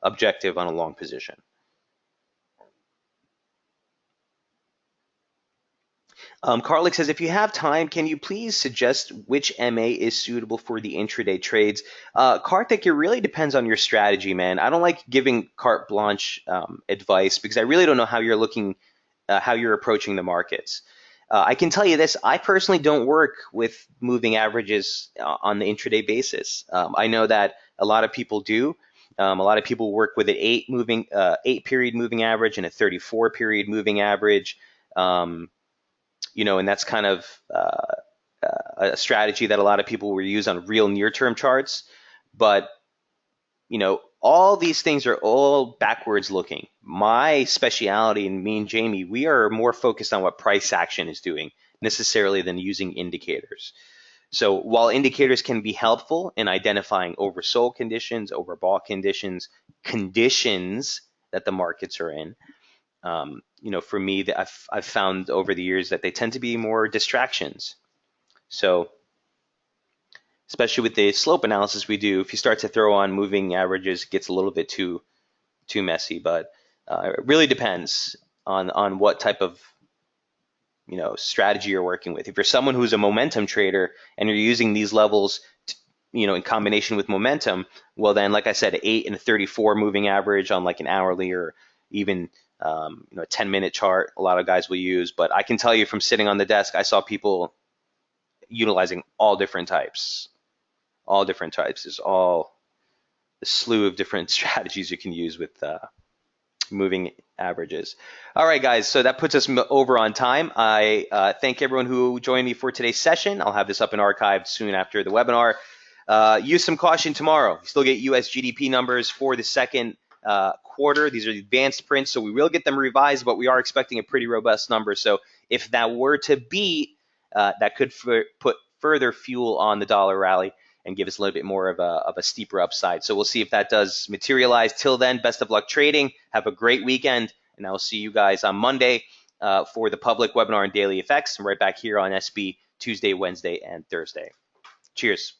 objective on a long position. Karlik says, if you have time, can you please suggest which MA is suitable for the intraday trades? Karthik, it really depends on your strategy, man. I don't like giving carte blanche advice because I really don't know how you're looking, how you're approaching the markets. I can tell you this, I personally don't work with moving averages on the intraday basis. I know that a lot of people do. A lot of people work with an 8 period moving average and a 34 period moving average. And that's kind of a strategy that a lot of people will use on real near-term charts. But all these things are all backwards looking. My speciality, and me and Jamie, we are more focused on what price action is doing necessarily than using indicators. So while indicators can be helpful in identifying oversold conditions, overbought conditions, conditions that the markets are in, for me, that I've found over the years that they tend to be more distractions. So especially with the slope analysis we do, if you start to throw on moving averages, it gets a little bit too messy. But it really depends on what type of strategy you're working with. If you're someone who's a momentum trader and you're using these levels in combination with momentum, well then, like I said, 8 and 34 moving average on like an hourly or even a 10-minute chart, a lot of guys will use. But I can tell you from sitting on the desk, I saw people utilizing all different types. All different types. There's all a slew of different strategies you can use with moving averages. All right, guys, so that puts us over on time. I thank everyone who joined me for today's session. I'll have this up and archived soon after the webinar. Use some caution tomorrow. You still get US GDP numbers for the second quarter. These are advanced prints, so we will get them revised, but we are expecting a pretty robust number. So if that were to beat, that could put further fuel on the dollar rally and give us a little bit more of a steeper upside. So we'll see if that does materialize. Till then, best of luck trading. Have a great weekend, and I will see you guys on Monday for the public webinar on daily effects. I'm right back here on SB Tuesday, Wednesday, and Thursday. Cheers.